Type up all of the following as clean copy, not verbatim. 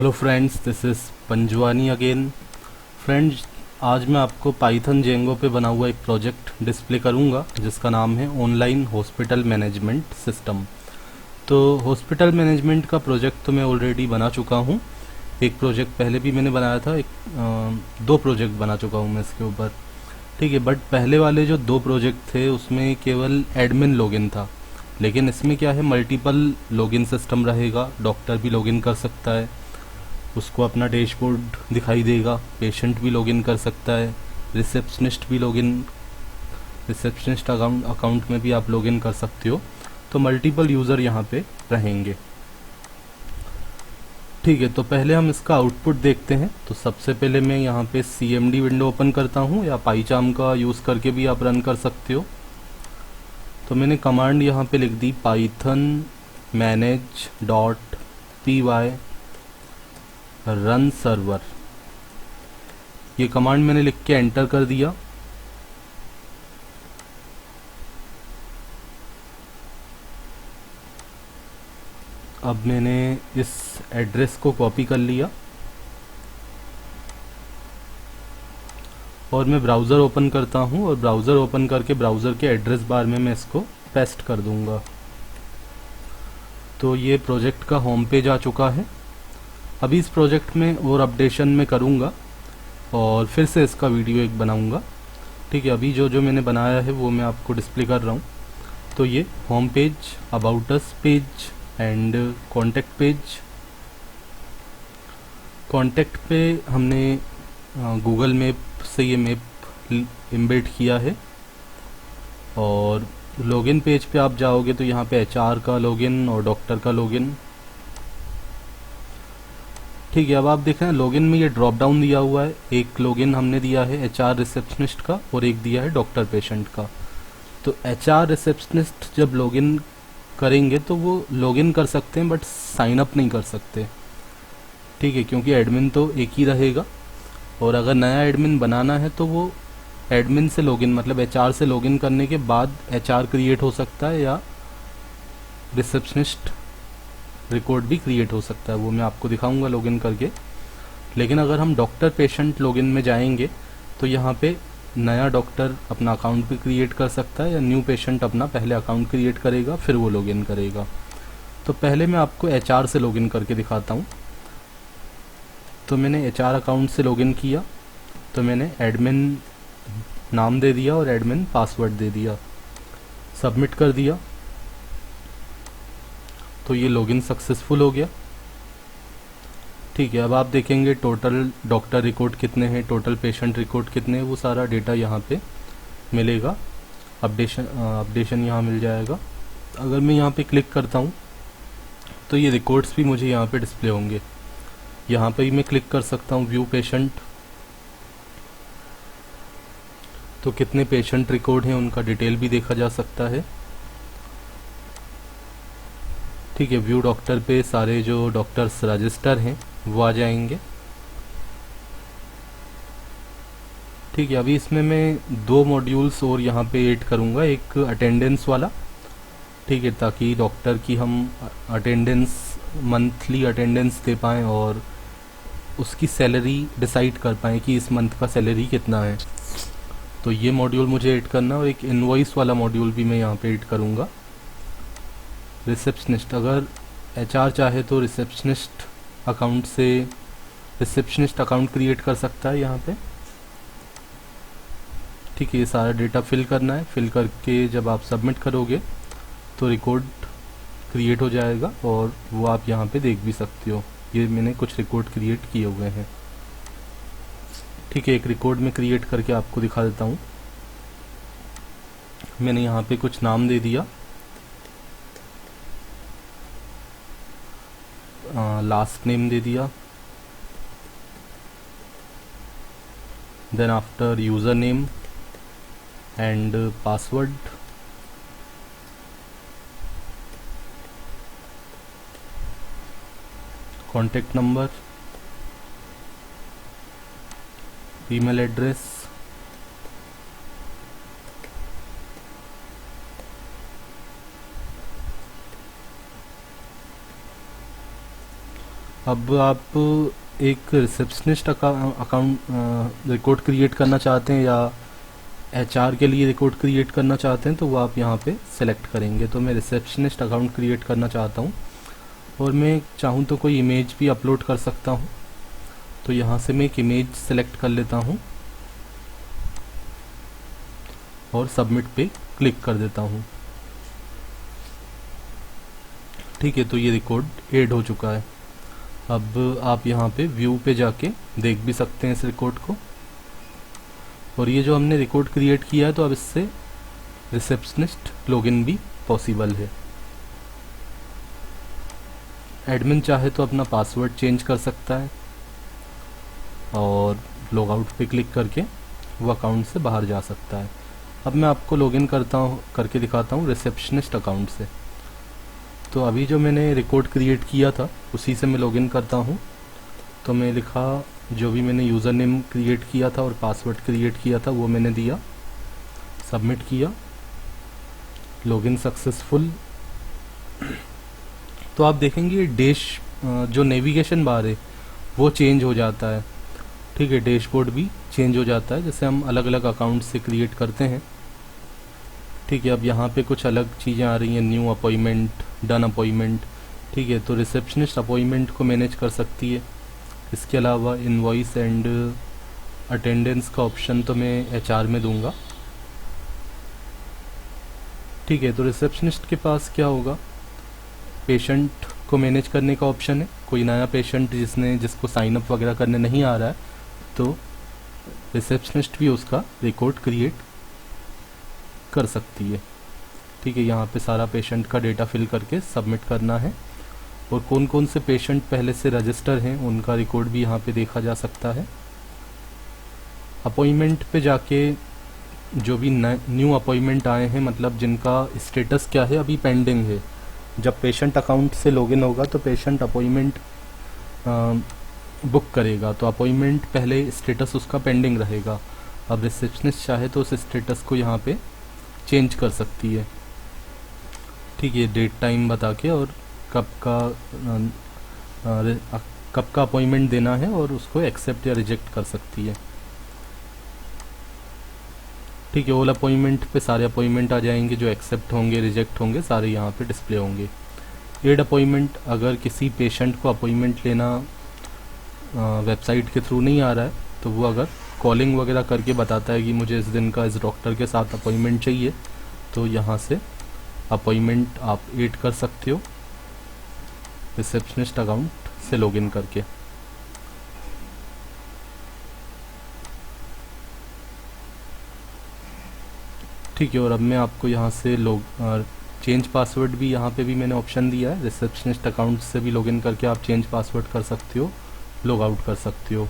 Hello friends, this is Panjwani again. Friends, आज मैं आपको पाइथन जेंगो पे बना हुआ एक प्रोजेक्ट डिस्प्ले करूंगा जिसका नाम है ऑनलाइन हॉस्पिटल मैनेजमेंट सिस्टम। तो हॉस्पिटल मैनेजमेंट का प्रोजेक्ट तो मैं ऑलरेडी बना चुका हूं। एक प्रोजेक्ट पहले भी मैंने बनाया था, दो प्रोजेक्ट बना चुका हूं मैं इसके ऊपर। ठीक है, बट पहले वाले जो दो प्रोजेक्ट थे उसमें केवल एडमिन लॉगिन था, लेकिन इसमें क्या है, मल्टीपल लॉगिन सिस्टम रहेगा। डॉक्टर भी लॉगिन कर सकता है, उसको अपना डैशबोर्ड दिखाई देगा। पेशेंट भी लॉगिन कर सकता है, रिसेप्शनिस्ट भी लॉगिन, रिसेप्शनिस्ट अकाउंट में भी आप लॉगिन कर सकते हो। तो मल्टीपल यूज़र यहाँ पे रहेंगे। ठीक है, तो पहले हम इसका आउटपुट देखते हैं। तो सबसे पहले मैं यहाँ पे CMD विंडो ओपन करता हूँ, या पाईचार्म का यूज़ करके भी आप रन कर सकते हो। तो मैंने कमांड यहाँ पे लिख दी, पाइथन manage.py रन सर्वर। ये कमांड मैंने लिख के एंटर कर दिया। अब मैंने इस एड्रेस को कॉपी कर लिया और मैं ब्राउज़र ओपन करता हूँ, और ब्राउज़र ओपन करके ब्राउज़र के एड्रेस बार में मैं इसको पेस्ट कर दूंगा। तो ये प्रोजेक्ट का होम पेज आ चुका है। अभी इस प्रोजेक्ट में और अपडेशन में करूँगा और फिर से इसका वीडियो एक बनाऊँगा। ठीक है, अभी जो जो मैंने बनाया है वो मैं आपको डिस्प्ले कर रहा हूँ। तो ये home page, about us page and contact page. Contact पे हमने गूगल मैप से ये मैप इम्बेड किया है। और लॉगिन पेज पे आप जाओगे तो यहाँ पे HR का लॉगिन और डॉक्टर का लॉगिन। ठीक है, अब आप देख रहे हैं लॉगिन में ये ड्रॉप डाउन दिया हुआ है। एक लॉगिन हमने दिया है HR रिसेप्शनिस्ट का और एक दिया है डॉक्टर पेशेंट का। तो HR रिसेप्शनिस्ट जब लॉगिन करेंगे तो वो लॉगिन कर सकते हैं, बट साइन अप नहीं कर सकते। ठीक है, क्योंकि एडमिन तो एक ही रहेगा। और अगर नया एडमिन बनाना है तो वो एडमिन से लॉगिन, मतलब HR से लॉगिन करने के बाद HR क्रिएट हो सकता है, या रिसेप्शनिस्ट रिकॉर्ड भी क्रिएट हो सकता है। वो मैं आपको दिखाऊंगा लॉगिन करके। लेकिन अगर हम डॉक्टर पेशेंट लॉगिन में जाएंगे तो यहाँ पे नया डॉक्टर अपना अकाउंट भी क्रिएट कर सकता है, या न्यू पेशेंट अपना पहले अकाउंट क्रिएट करेगा फिर वो लॉगिन करेगा। तो पहले मैं आपको HR से लॉगिन करके दिखाता हूँ। तो मैंने HR अकाउंट से लॉगिन किया, तो मैंने एडमिन नाम दे दिया और एडमिन पासवर्ड दे दिया, सबमिट कर दिया। तो ये लॉगिन सक्सेसफुल हो गया। ठीक है, अब आप देखेंगे टोटल डॉक्टर रिकॉर्ड कितने हैं, टोटल पेशेंट रिकॉर्ड कितने हैं, वो सारा डेटा यहाँ पे मिलेगा। अपडेशन यहाँ मिल जाएगा। अगर मैं यहाँ पे क्लिक करता हूँ तो ये रिकॉर्ड्स भी मुझे यहाँ पे डिस्प्ले होंगे। यहाँ पे ही मैं क्लिक कर सकता हूँ व्यू पेशेंट। तो कितने पेशेंट रिकॉर्ड हैं उनका डिटेल भी देखा जा सकता है। ठीक है, व्यू डॉक्टर पे सारे जो डॉक्टर्स रजिस्टर हैं वो आ जाएंगे। ठीक है, अभी इसमें मैं दो मॉड्यूल्स और यहाँ पे ऐड करूँगा, एक अटेंडेंस वाला। ठीक है, ताकि डॉक्टर की हम अटेंडेंस, मंथली अटेंडेंस दे पाएँ और उसकी सैलरी डिसाइड कर पाएँ कि इस मंथ का सैलरी कितना है। तो ये मॉड्यूल मुझे ऐड करना, और एक इनवॉइस वाला मॉड्यूल भी मैं यहाँ पे ऐड करूँगा। रिसेप्शनिस्ट, अगर HR चाहे तो रिसेप्शनिस्ट अकाउंट से रिसेप्शनिस्ट अकाउंट क्रिएट कर सकता है यहाँ पे। ठीक है, ये सारा डेटा फिल करना है। फिल करके जब आप सबमिट करोगे तो रिकॉर्ड क्रिएट हो जाएगा, और वो आप यहाँ पे देख भी सकते हो। ये मैंने कुछ रिकॉर्ड क्रिएट किए हुए हैं। ठीक है, एक रिकॉर्ड में क्रिएट करके आपको दिखा देता हूँ। मैंने यहाँ पे कुछ नाम दे दिया, लास्ट नेम दे दिया, then after user name and password. Contact number, email address, अब आप एक रिसेप्शनिस्ट अकाउंट रिकॉर्ड क्रिएट करना चाहते हैं या एचआर के लिए रिकॉर्ड क्रिएट करना चाहते हैं, तो वो आप यहाँ पे सेलेक्ट करेंगे। तो मैं रिसेप्शनिस्ट अकाउंट क्रिएट करना चाहता हूँ और मैं चाहूँ तो कोई इमेज भी अपलोड कर सकता हूँ। तो यहाँ से मैं एक इमेज सेलेक्ट कर लेता हूँ और सबमिट पे क्लिक कर देता हूँ। ठीक है, तो ये रिकॉर्ड ऐड हो चुका है। अब आप यहाँ पे व्यू पे जाके देख भी सकते हैं इस रिकॉर्ड को। और ये जो हमने रिकॉर्ड क्रिएट किया है, तो अब इससे रिसेप्शनिस्ट लॉगिन भी पॉसिबल है। एडमिन चाहे तो अपना पासवर्ड चेंज कर सकता है और लॉग आउट पे क्लिक करके वो अकाउंट से बाहर जा सकता है। अब मैं आपको लॉगिन करके दिखाता हूँ रिसेप्शनिस्ट अकाउंट से। तो अभी जो मैंने रिकॉर्ड क्रिएट किया था उसी से मैं लॉगिन करता हूँ। तो मैं लिखा, जो भी मैंने यूज़र नेम क्रिएट किया था और पासवर्ड क्रिएट किया था वो मैंने दिया, सबमिट किया, लॉगिन सक्सेसफुल। तो आप देखेंगे डैश जो नेविगेशन बार है वो चेंज हो जाता है। ठीक है, डैशबोर्ड भी चेंज हो जाता है जैसे हम अलग अलग अकाउंट से क्रिएट करते हैं। ठीक है, अब यहाँ पे कुछ अलग चीज़ें आ रही हैं, न्यू अपॉइंटमेंट, डन अपॉइंटमेंट। ठीक है, तो रिसेप्शनिस्ट अपॉइंटमेंट को मैनेज कर सकती है। इसके अलावा इनवॉइस एंड अटेंडेंस का ऑप्शन तो मैं एचआर में दूंगा। ठीक है, तो रिसेप्शनिस्ट के पास क्या होगा, पेशेंट को मैनेज करने का ऑप्शन है। कोई नया पेशेंट जिसको साइन अप वगैरह करने नहीं आ रहा है, तो रिसेप्शनिस्ट भी उसका रिकॉर्ड क्रिएट कर सकती है। ठीक है, यहाँ पे सारा पेशेंट का डेटा फिल करके सबमिट करना है। और कौन कौन से पेशेंट पहले से रजिस्टर हैं उनका रिकॉर्ड भी यहाँ पे देखा जा सकता है। अपॉइंटमेंट पे जाके जो भी न्यू अपॉइंटमेंट आए हैं, मतलब जिनका स्टेटस क्या है, अभी पेंडिंग है। जब पेशेंट अकाउंट से लॉगिन होगा तो पेशेंट अपॉइंटमेंट बुक करेगा, तो अपॉइंटमेंट पहले स्टेटस उसका पेंडिंग रहेगा। अब रिसेप्शनिस्ट चाहे तो उस स्टेटस को यहाँ पे चेंज कर सकती है। ठीक है, डेट टाइम बता के और कब का अपॉइंटमेंट देना है और उसको एक्सेप्ट या रिजेक्ट कर सकती है। ठीक है, ऑल अपॉइंटमेंट पे सारे अपॉइंटमेंट आ जाएंगे, जो एक्सेप्ट होंगे, रिजेक्ट होंगे, सारे यहाँ पे डिस्प्ले होंगे। एड अपॉइंटमेंट, अगर किसी पेशेंट को अपॉइंटमेंट लेना वेबसाइट के थ्रू नहीं आ रहा है, तो वो अगर कॉलिंग वगैरह करके बताता है कि मुझे इस दिन का इस डॉक्टर के साथ अपॉइंटमेंट चाहिए, तो यहाँ से अपॉइंटमेंट आप ऐड कर सकते हो रिसेप्शनिस्ट अकाउंट से लॉगिन करके। ठीक है, और अब मैं आपको यहाँ से चेंज पासवर्ड भी, यहाँ पे भी मैंने ऑप्शन दिया है। रिसेप्शनिस्ट अकाउंट से भी लॉगिन करके आप चेंज पासवर्ड कर सकते हो, लॉग आउट कर सकते हो।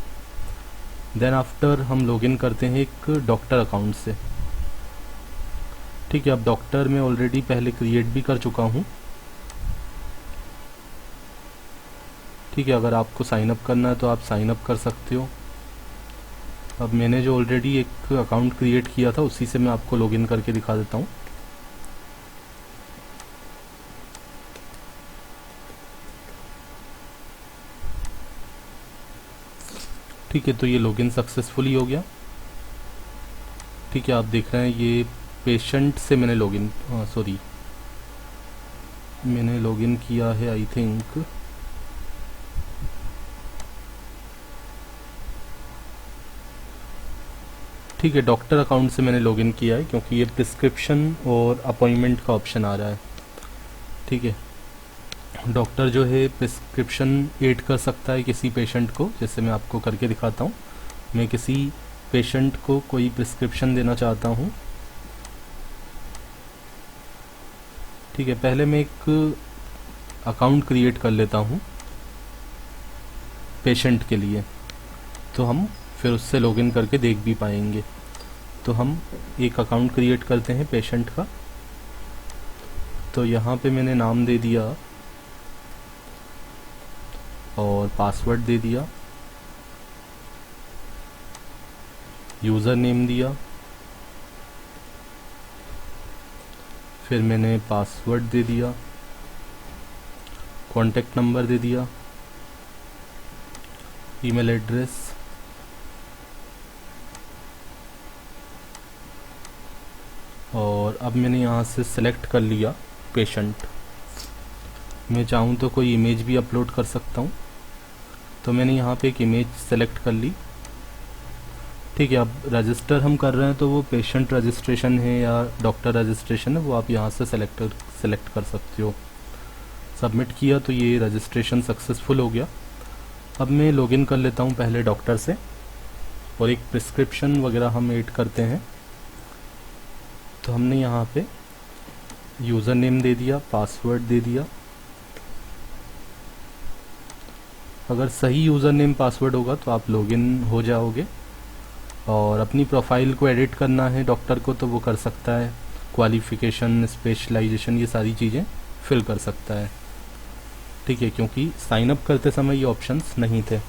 देन आफ्टर हम लॉगिन करते हैं एक डॉक्टर अकाउंट से। ठीक है, अब डॉक्टर मैं ऑलरेडी पहले क्रिएट भी कर चुका हूँ। ठीक है, अगर आपको साइन अप करना है तो आप साइन अप कर सकते हो। अब मैंने जो ऑलरेडी एक अकाउंट क्रिएट किया था उसी से मैं आपको लॉगिन करके दिखा देता हूँ। ठीक है, तो ये लॉगिन सक्सेसफुली हो गया। ठीक है, आप देख रहे हैं ये पेशेंट से मैंने लॉगिन किया है, आई थिंक। ठीक है, डॉक्टर अकाउंट से मैंने लॉगिन किया है क्योंकि ये प्रिस्क्रिप्शन और अपॉइंटमेंट का ऑप्शन आ रहा है। ठीक है, डॉक्टर जो है प्रिस्क्रिप्शन ऐड कर सकता है किसी पेशेंट को, जैसे मैं आपको करके दिखाता हूँ। मैं किसी पेशेंट को कोई प्रिस्क्रिप्शन देना चाहता हूँ। ठीक है, पहले मैं एक अकाउंट क्रिएट कर लेता हूँ पेशेंट के लिए, तो हम फिर उससे लॉगिन करके देख भी पाएंगे। तो हम एक अकाउंट क्रिएट करते हैं पेशेंट का। तो यहाँ पे मैंने नाम दे दिया और पासवर्ड दे दिया, यूज़र नेम दिया, फिर मैंने पासवर्ड दे दिया, कॉन्टैक्ट नंबर दे दिया, ईमेल एड्रेस, और अब मैंने यहाँ से सिलेक्ट कर लिया पेशेंट। मैं चाहूँ तो कोई इमेज भी अपलोड कर सकता हूँ, तो मैंने यहाँ पे एक इमेज सेलेक्ट कर ली। ठीक है, अब रजिस्टर हम कर रहे हैं तो वो पेशेंट रजिस्ट्रेशन है या डॉक्टर रजिस्ट्रेशन है वो आप यहाँ से सेलेक्ट कर सकते हो। सबमिट किया तो ये रजिस्ट्रेशन सक्सेसफुल हो गया। अब मैं लॉगिन कर लेता हूँ पहले डॉक्टर से, और एक प्रिस्क्रिप्शन वगैरह हम ऐड करते हैं। तो हमने यहाँ पे यूज़र नेम दे दिया, पासवर्ड दे दिया। अगर सही यूज़र नेम पासवर्ड होगा तो आप लॉगिन हो जाओगे, और अपनी प्रोफाइल को एडिट करना है डॉक्टर को तो वो कर सकता है। क्वालिफ़िकेशन, स्पेशलाइजेशन, ये सारी चीज़ें फिल कर सकता है। ठीक है, क्योंकि साइन अप करते समय ये ऑप्शंस नहीं थे।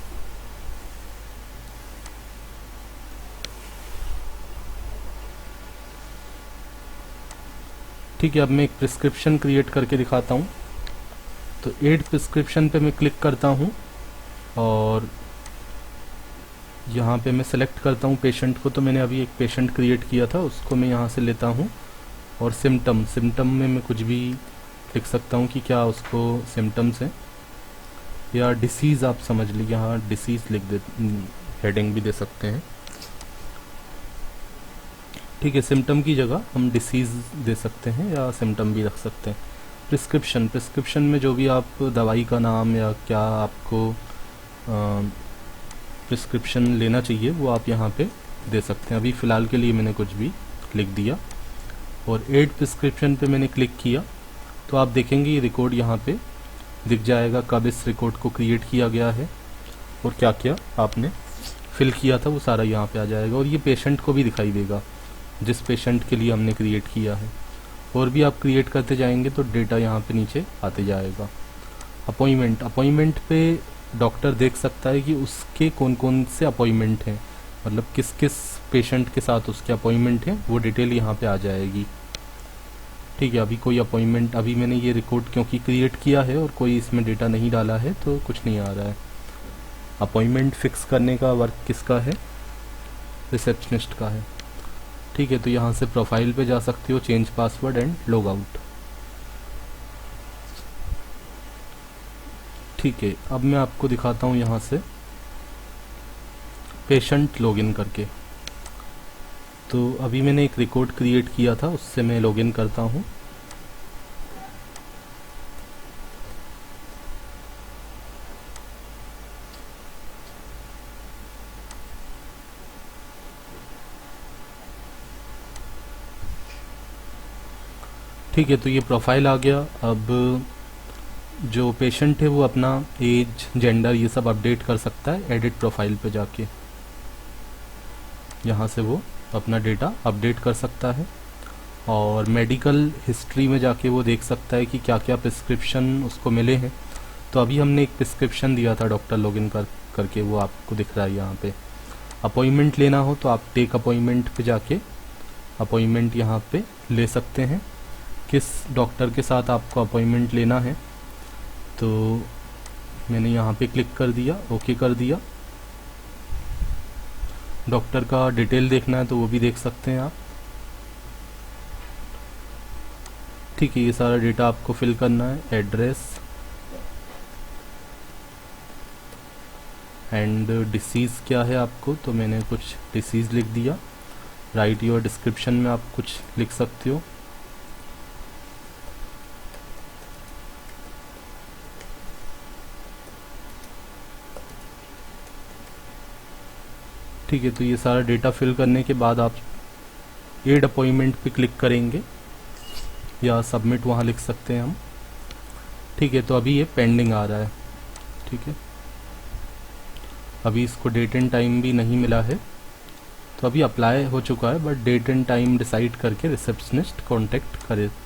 ठीक है, अब मैं एक प्रिस्क्रिप्शन क्रिएट करके दिखाता हूँ। तो एड प्रिस्क्रिप्शन पे मैं क्लिक करता हूँ, और यहाँ पे मैं सेलेक्ट करता हूँ पेशेंट को। तो मैंने अभी एक पेशेंट क्रिएट किया था, उसको मैं यहाँ से लेता हूँ। और सिम्टम में मैं कुछ भी लिख सकता हूँ कि क्या उसको सिम्टम्स हैं, या डिसीज़ आप समझ लीजिए, यहाँ डिसीज़ लिख दे, हेडिंग भी दे सकते हैं। ठीक है, सिम्टम की जगह हम डिसीज़ दे सकते हैं या सिम्टम भी रख सकते हैं। प्रिस्क्रिप्शन में जो भी आप दवाई का नाम या क्या आपको प्रिस्क्रिप्शन लेना चाहिए वो आप यहाँ पे दे सकते हैं। अभी फ़िलहाल के लिए मैंने कुछ भी लिख दिया, और एड प्रिस्क्रिप्शन पे मैंने क्लिक किया तो आप देखेंगे ये रिकॉर्ड यहाँ पे दिख जाएगा, कब इस रिकॉर्ड को क्रिएट किया गया है और क्या क्या आपने फिल किया था वो सारा यहाँ पे आ जाएगा। और ये पेशेंट को भी दिखाई देगा जिस पेशेंट के लिए हमने क्रिएट किया है। और भी आप क्रिएट करते जाएंगे तो डेटा यहाँ पे नीचे आते जाएगा। अपॉइंटमेंट पे डॉक्टर देख सकता है कि उसके कौन कौन से अपॉइंटमेंट हैं, मतलब किस किस पेशेंट के साथ उसके अपॉइंटमेंट हैं, वो डिटेल यहाँ पे आ जाएगी। ठीक है, अभी कोई अपॉइंटमेंट, अभी मैंने ये रिकॉर्ड क्योंकि क्रिएट किया है और कोई इसमें डेटा नहीं डाला है तो कुछ नहीं आ रहा है। अपॉइंटमेंट फिक्स करने का वर्क किसका है, रिसेप्शनिस्ट का है। ठीक है, तो यहाँ से प्रोफाइल पे जा सकते हो, change password and log out. ठीक है, अब मैं आपको दिखाता हूँ यहाँ से पेशेंट लॉगिन करके। तो अभी मैंने एक रिकॉर्ड क्रिएट किया था, उससे मैं लॉगिन करता हूँ। ठीक है, तो ये प्रोफाइल आ गया। अब जो पेशेंट है वो अपना एज, जेंडर ये सब अपडेट कर सकता है एडिट प्रोफाइल पे जाके। यहाँ से वो अपना डेटा अपडेट कर सकता है, और मेडिकल हिस्ट्री में जाके वो देख सकता है कि क्या क्या प्रिस्क्रिप्शन उसको मिले हैं। तो अभी हमने एक प्रिस्क्रिप्शन दिया था डॉक्टर लॉगिन करके, वो आपको दिख रहा है यहाँ पे। अपॉइंटमेंट लेना हो तो आप टेक अपॉइंटमेंट पे जाके अपॉइंटमेंट यहाँ पे ले सकते हैं, किस डॉक्टर के साथ आपको अपॉइंटमेंट लेना है। तो मैंने यहाँ पे क्लिक कर दिया, ओके कर दिया। डॉक्टर का डिटेल देखना है तो वो भी देख सकते हैं आप। ठीक है, ये सारा डेटा आपको फिल करना है, एड्रेस एंड डिसीज़ क्या है आपको, तो मैंने कुछ डिसीज़ लिख दिया। राइट योर डिस्क्रिप्शन में आप कुछ लिख सकते हो। ठीक है, तो ये सारा डेटा फिल करने के बाद आप एड अपॉइंटमेंट पे क्लिक करेंगे या सबमिट वहाँ लिख सकते हैं हम। ठीक है, तो अभी ये पेंडिंग आ रहा है। ठीक है, अभी इसको डेट एंड टाइम भी नहीं मिला है, तो अभी अप्लाई हो चुका है, but date and time decide करके रिसेप्शनिस्ट कांटेक्ट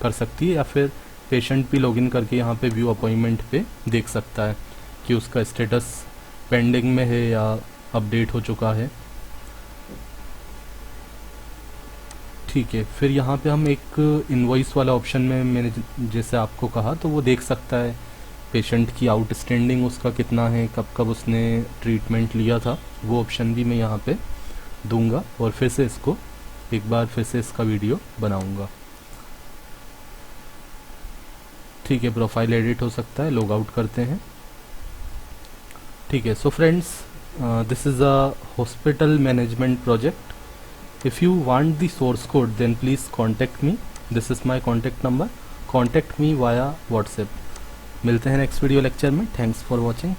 कर सकती है, या फिर पेशेंट भी लॉगिन करके यहाँ पे व्यू अपॉइंटमेंट पे देख सकता है कि उसका स्टेटस पेंडिंग में है या अपडेट हो चुका है। ठीक है, फिर यहाँ पे हम एक इनवॉइस वाला ऑप्शन में मैंने जैसे आपको कहा तो वो देख सकता है पेशेंट की आउटस्टैंडिंग उसका कितना है, कब कब उसने ट्रीटमेंट लिया था, वो ऑप्शन भी मैं यहाँ पे दूंगा और फिर से इसको एक बार फिर से इसका वीडियो बनाऊंगा। ठीक है, प्रोफाइल एडिट हो सकता है, लॉग आउट करते हैं। ठीक है, so friends, this is a hospital management project. If you want the source code then please contact me, this is my contact number, contact me via WhatsApp. मिलते हैं next video lecture में। Thanks for watching.